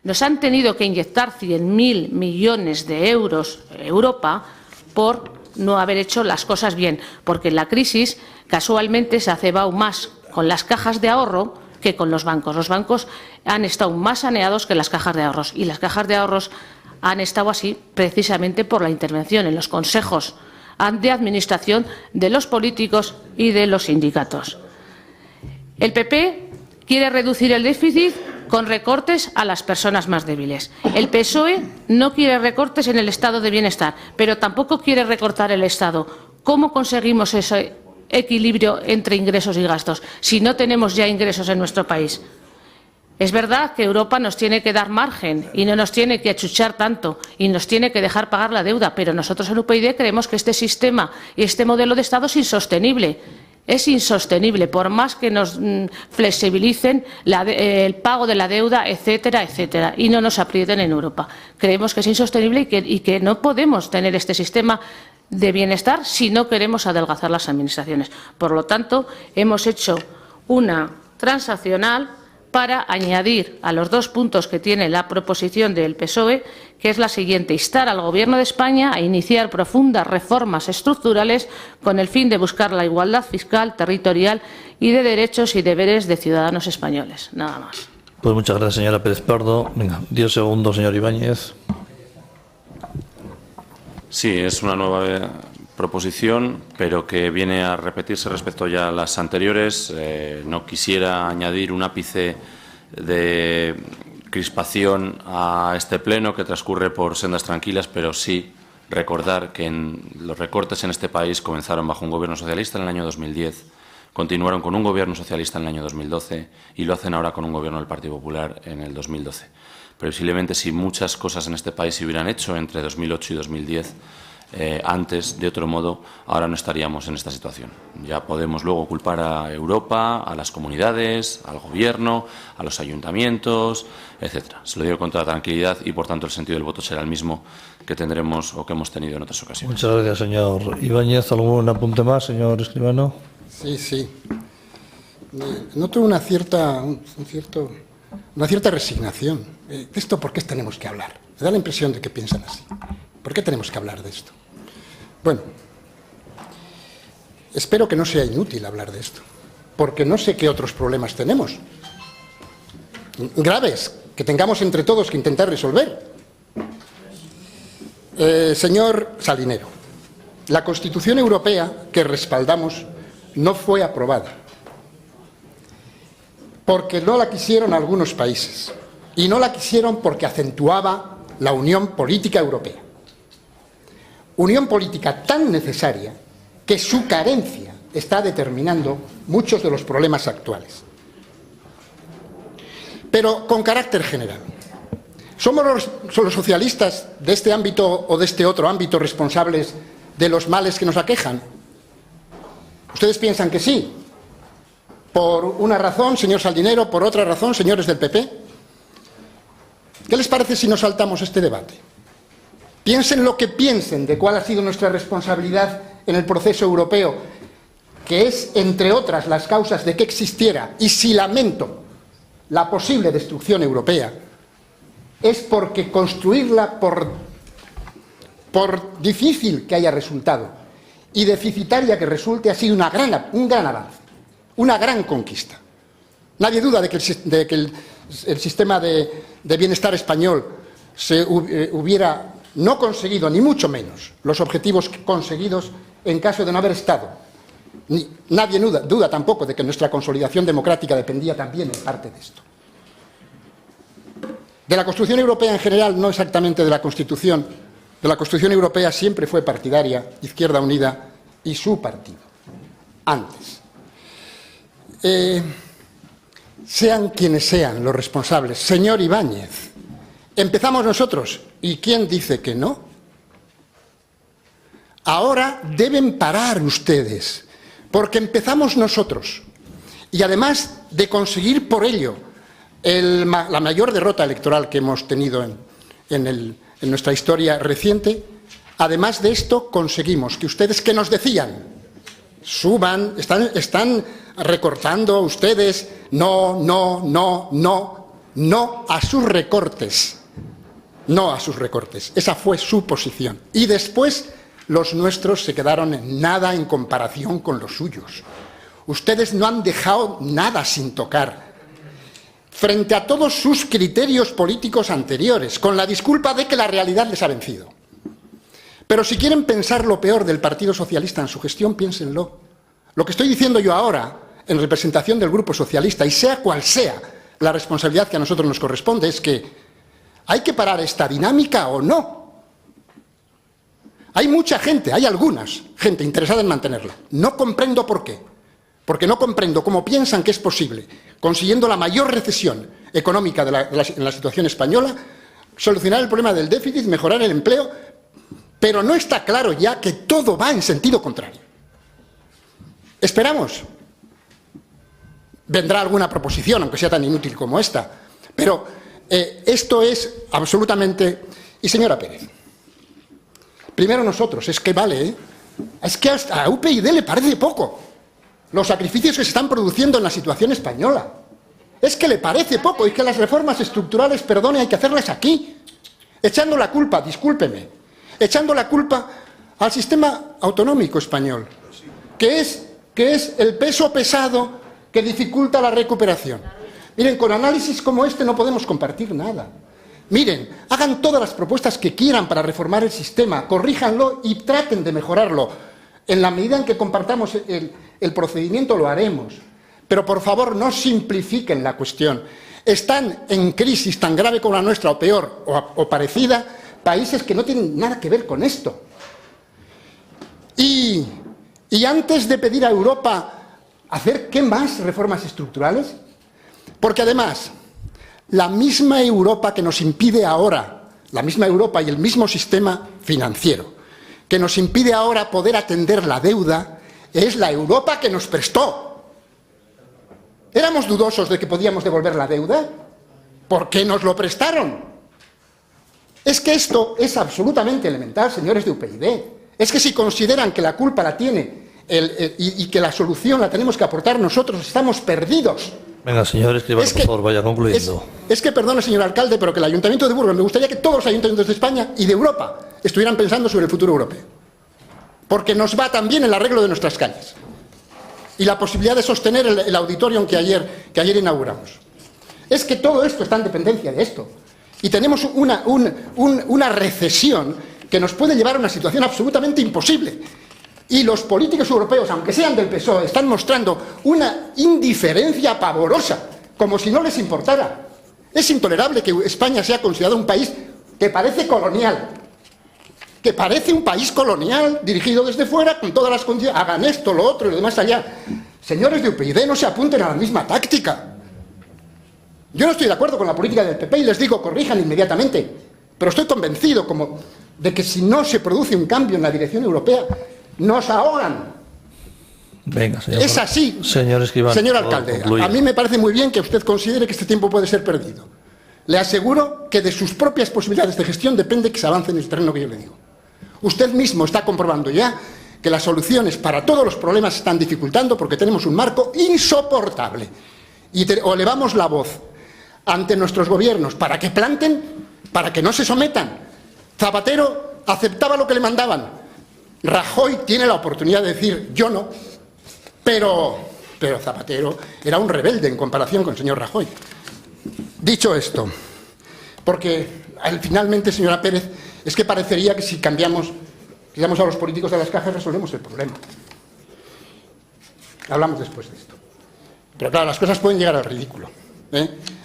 Nos han tenido que inyectar 100.000 millones de euros Europa por no haber hecho las cosas bien, porque la crisis casualmente se ha cebado más con las cajas de ahorro que con los bancos. Los bancos han estado más saneados que las cajas de ahorros, y las cajas de ahorros han estado así precisamente por la intervención en los consejos de administración de los políticos y de los sindicatos. El PP quiere reducir el déficit con recortes a las personas más débiles. El PSOE no quiere recortes en el estado de bienestar, pero tampoco quiere recortar el Estado. ¿Cómo conseguimos ese equilibrio entre ingresos y gastos si no tenemos ya ingresos en nuestro país? Es verdad que Europa nos tiene que dar margen y no nos tiene que achuchar tanto y nos tiene que dejar pagar la deuda, pero nosotros en UPyD creemos que este sistema y este modelo de Estado es insostenible. Es insostenible, por más que nos flexibilicen el pago de la deuda, etcétera, etcétera, y no nos aprieten en Europa. Creemos que es insostenible y que no podemos tener este sistema de bienestar si no queremos adelgazar las administraciones. Por lo tanto, hemos hecho una transaccional para añadir a los 2 puntos que tiene la proposición del PSOE, que es la siguiente: instar al Gobierno de España a iniciar profundas reformas estructurales con el fin de buscar la igualdad fiscal, territorial y de derechos y deberes de ciudadanos españoles. Nada más. Pues muchas gracias, señora Pérez Pardo. Venga, 10 segundos, señor Ibáñez. Sí, es una nueva proposición, pero que viene a repetirse respecto ya a las anteriores. No quisiera añadir un ápice de crispación a este pleno que transcurre por sendas tranquilas, pero sí recordar que los recortes en este país comenzaron bajo un gobierno socialista en el año 2010, continuaron con un gobierno socialista en el año 2012 y lo hacen ahora con un gobierno del Partido Popular en el 2012. Previsiblemente, si muchas cosas en este país se hubieran hecho entre 2008 y 2010, antes, de otro modo, ahora no estaríamos en esta situación. Ya podemos luego culpar a Europa, a las comunidades, al Gobierno, a los ayuntamientos, etcétera. Se lo digo con toda tranquilidad y, por tanto, el sentido del voto será el mismo que tendremos o que hemos tenido en otras ocasiones. Muchas gracias, señor Ibáñez. ¿Algún apunte más, señor Escribano? Sí. Noto una cierta resignación. ¿De esto por qué tenemos que hablar? Me da la impresión de que piensan así. ¿Por qué tenemos que hablar de esto? Bueno, espero que no sea inútil hablar de esto, porque no sé qué otros problemas tenemos, graves, que tengamos entre todos que intentar resolver. Señor Salinero, la Constitución Europea que respaldamos no fue aprobada, porque no la quisieron algunos países, y no la quisieron porque acentuaba la unión política europea. Unión política tan necesaria que su carencia está determinando muchos de los problemas actuales. Pero con carácter general, ¿somos los socialistas de este ámbito o de este otro ámbito responsables de los males que nos aquejan? ¿Ustedes piensan que sí? ¿Por una razón, señor Salinero, por otra razón, señores del PP? ¿Qué les parece si nos saltamos este debate? Piensen lo que piensen de cuál ha sido nuestra responsabilidad en el proceso europeo, que es, entre otras, las causas de que existiera, y si lamento la posible destrucción europea, es porque construirla, por difícil que haya resultado y deficitaria que resulte, ha sido un gran avance, una gran conquista. Nadie duda de que el sistema de bienestar español se hubiera no conseguido, ni mucho menos, los objetivos conseguidos en caso de no haber estado. Nadie duda tampoco de que nuestra consolidación democrática dependía también en parte de esto. De la construcción europea en general, no exactamente de la Constitución. De la construcción europea siempre fue partidaria Izquierda Unida y su partido. Antes. Sean quienes sean los responsables. Señor Ibáñez, empezamos nosotros. ¿Y quién dice que no? Ahora deben parar ustedes, porque empezamos nosotros. Y además de conseguir por ello la mayor derrota electoral que hemos tenido en nuestra historia reciente, además de esto conseguimos que ustedes, que nos decían, suban, están recortando ustedes, no, no a sus recortes. No a sus recortes. Esa fue su posición. Y después los nuestros se quedaron en nada en comparación con los suyos. Ustedes no han dejado nada sin tocar. Frente a todos sus criterios políticos anteriores, con la disculpa de que la realidad les ha vencido. Pero si quieren pensar lo peor del Partido Socialista en su gestión, piénsenlo. Lo que estoy diciendo yo ahora, en representación del Grupo Socialista, y sea cual sea la responsabilidad que a nosotros nos corresponde, es que ¿hay que parar esta dinámica o no? Hay mucha gente, hay algunas gente interesada en mantenerla. No comprendo por qué. Porque no comprendo cómo piensan que es posible, consiguiendo la mayor recesión económica en la situación española, solucionar el problema del déficit, mejorar el empleo, pero no está claro ya que todo va en sentido contrario. Esperamos. Vendrá alguna proposición, aunque sea tan inútil como esta, pero esto es absolutamente... Y señora Pérez, primero nosotros, es que vale, es que hasta a UPyD le parece poco los sacrificios que se están produciendo en la situación española. Es que le parece poco y que las reformas estructurales, perdone, hay que hacerlas aquí, echando la culpa, discúlpeme, echando la culpa al sistema autonómico español, que es el peso pesado que dificulta la recuperación. Miren, con análisis como este no podemos compartir nada. Miren, hagan todas las propuestas que quieran para reformar el sistema, corríjanlo y traten de mejorarlo. En la medida en que compartamos el procedimiento lo haremos. Pero por favor no simplifiquen la cuestión. Están en crisis tan grave como la nuestra, o peor, o parecida, países que no tienen nada que ver con esto. Y antes de pedir a Europa hacer ¿qué más reformas estructurales? Porque además, la misma Europa que nos impide ahora, la misma Europa y el mismo sistema financiero, que nos impide ahora poder atender la deuda, es la Europa que nos prestó. ¿Éramos dudosos de que podíamos devolver la deuda? ¿Por qué nos lo prestaron? Es que esto es absolutamente elemental, señores de UPyD. Es que si consideran que la culpa la tiene y que la solución la tenemos que aportar nosotros, estamos perdidos. Venga, señor Escribano, por favor, vaya concluyendo. Es que, perdone, señor alcalde, pero que el Ayuntamiento de Burgos, me gustaría que todos los ayuntamientos de España y de Europa estuvieran pensando sobre el futuro europeo. Porque nos va también el arreglo de nuestras calles. Y la posibilidad de sostener el auditorium que ayer inauguramos. Es que todo esto está en dependencia de esto. Y tenemos una recesión que nos puede llevar a una situación absolutamente imposible. Y los políticos europeos, aunque sean del PSOE, están mostrando una indiferencia pavorosa, como si no les importara. Es intolerable que España sea considerado un país que parece colonial, que parece un país colonial dirigido desde fuera, con todas las condiciones, hagan esto, lo otro y lo demás allá. Señores de UPyD, no se apunten a la misma táctica. Yo no estoy de acuerdo con la política del PP y les digo, corrijan inmediatamente, pero estoy convencido de que si no se produce un cambio en la dirección europea, nos ahogan. Venga, señor. Es así. Señor Escribano, señor alcalde, a mí me parece muy bien que usted considere que este tiempo puede ser perdido. Le aseguro que de sus propias posibilidades de gestión depende que se avance en el terreno que yo le digo. Usted mismo está comprobando ya que las soluciones para todos los problemas se están dificultando porque tenemos un marco insoportable. O elevamos la voz ante nuestros gobiernos para que planten, para que no se sometan. Zapatero aceptaba lo que le mandaban. Rajoy tiene la oportunidad de decir, yo no, pero Zapatero era un rebelde en comparación con el señor Rajoy. Dicho esto, porque finalmente, señora Pérez, es que parecería que si quitamos a los políticos de las cajas resolvemos el problema. Hablamos después de esto. Pero claro, las cosas pueden llegar al ridículo.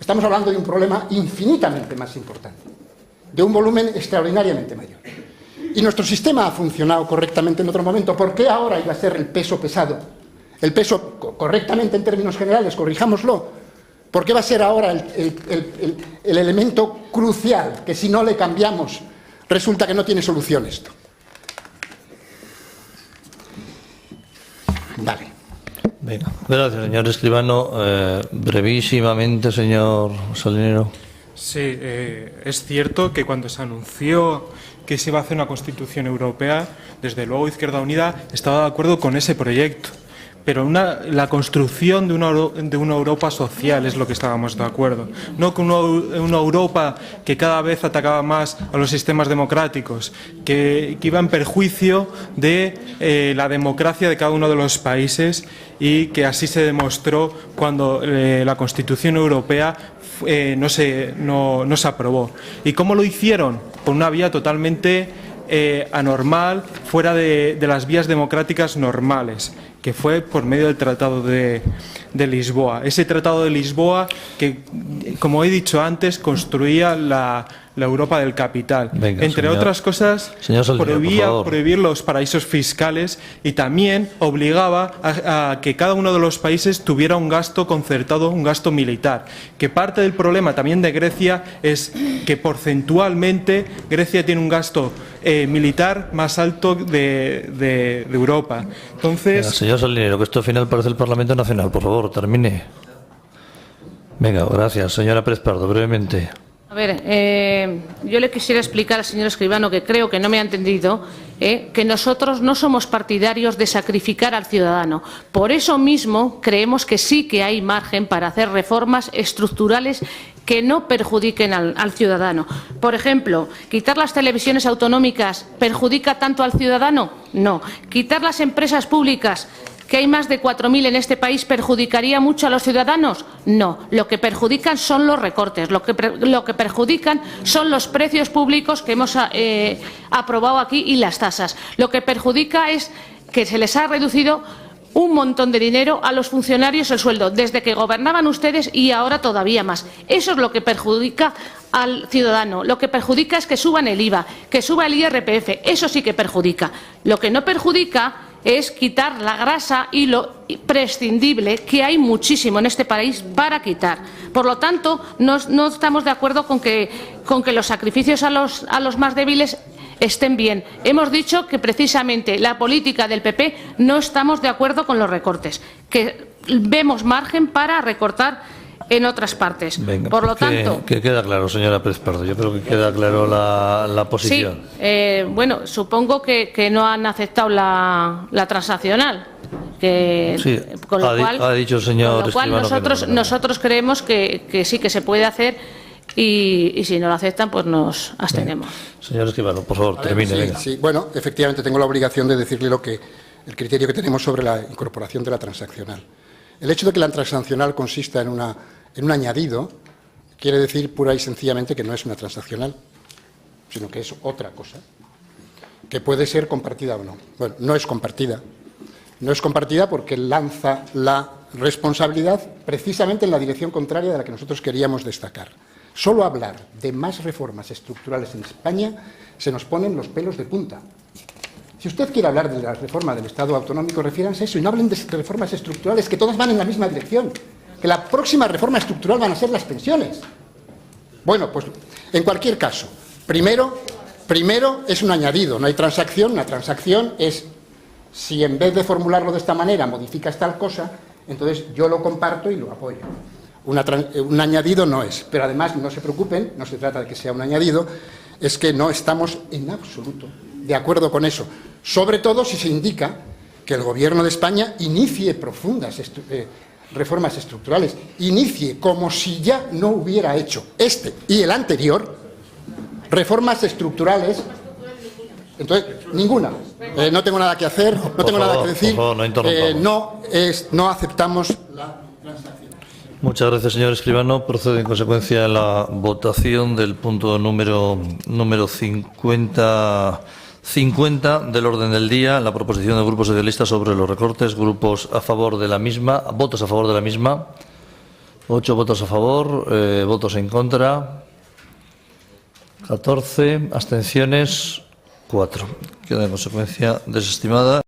Estamos hablando de un problema infinitamente más importante, de un volumen extraordinariamente mayor. Y nuestro sistema ha funcionado correctamente en otro momento. ¿Por qué ahora iba a ser el peso pesado? El peso correctamente en términos generales, corrijámoslo. ¿Por qué va a ser ahora el elemento crucial que si no le cambiamos resulta que no tiene solución esto? Vale. Venga, gracias, señor Escribano. Brevísimamente, señor Salinero. Sí, es cierto que cuando se anunció que se iba a hacer una Constitución Europea, desde luego Izquierda Unida estaba de acuerdo con ese proyecto. pero la construcción de una Europa social es lo que estábamos de acuerdo. No con una Europa que cada vez atacaba más a los sistemas democráticos, que iba en perjuicio de la democracia de cada uno de los países, y que así se demostró cuando la Constitución Europea no se aprobó. ¿Y cómo lo hicieron? Por una vía totalmente anormal, fuera de las vías democráticas normales, que fue por medio del Tratado de Lisboa. Ese Tratado de Lisboa que, como he dicho antes, construía la Europa del capital. Venga, entre otras cosas, prohibir los paraísos fiscales, y también obligaba a que cada uno de los países tuviera un gasto concertado, un gasto militar. Que parte del problema también de Grecia es que porcentualmente Grecia tiene un gasto militar más alto de Europa. Entonces, venga, señor Salinero, que esto al final parece el Parlamento Nacional. Por favor, termine. Venga, gracias. Señora Pérez Pardo, brevemente. A ver, yo le quisiera explicar al señor Escribano, que creo que no me ha entendido, que nosotros no somos partidarios de sacrificar al ciudadano. Por eso mismo creemos que sí que hay margen para hacer reformas estructurales que no perjudiquen al ciudadano. Por ejemplo, ¿quitar las televisiones autonómicas perjudica tanto al ciudadano? No. ¿Quitar las empresas públicas, que hay más de 4.000 en este país, perjudicaría mucho a los ciudadanos? No. Lo que perjudican son los recortes, lo que perjudican son los precios públicos que hemos aprobado aquí y las tasas. Lo que perjudica es que se les ha reducido un montón de dinero a los funcionarios el sueldo, desde que gobernaban ustedes y ahora todavía más. Eso es lo que perjudica al ciudadano. Lo que perjudica es que suban el IVA, que suba el IRPF. Eso sí que perjudica. Lo que no perjudica es quitar la grasa y lo prescindible, que hay muchísimo en este país para quitar. Por lo tanto, no estamos de acuerdo con que los sacrificios a los más débiles estén bien. Hemos dicho que precisamente la política del PP no estamos de acuerdo con los recortes, que vemos margen para recortar en otras partes. Venga, por lo tanto, que queda claro, señora Pérez Pardo. Yo creo que queda claro la posición. Sí, bueno, supongo que no han aceptado la transaccional. Sí, con lo cual, ha dicho el señor Escribano nosotros creemos que sí que se puede hacer, y si no lo aceptan, pues nos abstenemos. Señor Escribano, por favor, termine. Sí, venga. sí, bueno, efectivamente tengo la obligación de decirle el criterio que tenemos sobre la incorporación de la transaccional. El hecho de que la transaccional consista en un añadido quiere decir pura y sencillamente que no es una transaccional, sino que es otra cosa, que puede ser compartida o no. Bueno, no es compartida. No es compartida porque lanza la responsabilidad precisamente en la dirección contraria de la que nosotros queríamos destacar. Solo hablar de más reformas estructurales en España se nos ponen los pelos de punta. Si usted quiere hablar de la reforma del Estado autonómico, refiéranse a eso y no hablen de reformas estructurales, que todas van en la misma dirección. Que la próxima reforma estructural van a ser las pensiones. Bueno, pues en cualquier caso, primero es un añadido, no hay transacción. Una transacción es, si en vez de formularlo de esta manera modificas tal cosa, entonces yo lo comparto y lo apoyo. Un añadido no es, pero además no se preocupen, no se trata de que sea un añadido, es que no estamos en absoluto de acuerdo con eso, sobre todo si se indica que el Gobierno de España inicie profundas reformas estructurales, inicie como si ya no hubiera hecho este y el anterior reformas estructurales. Entonces, ninguna. No tengo nada que hacer, no tengo nada que decir. Por favor, no aceptamos la transacción. Muchas gracias, señor Escribano. Procede en consecuencia la votación del punto número 50 del orden del día, la proposición del Grupo Socialista sobre los recortes. Grupos a favor de la misma, votos a favor de la misma. 8 votos a favor, votos en contra. 14, abstenciones, 4. Queda en consecuencia desestimada.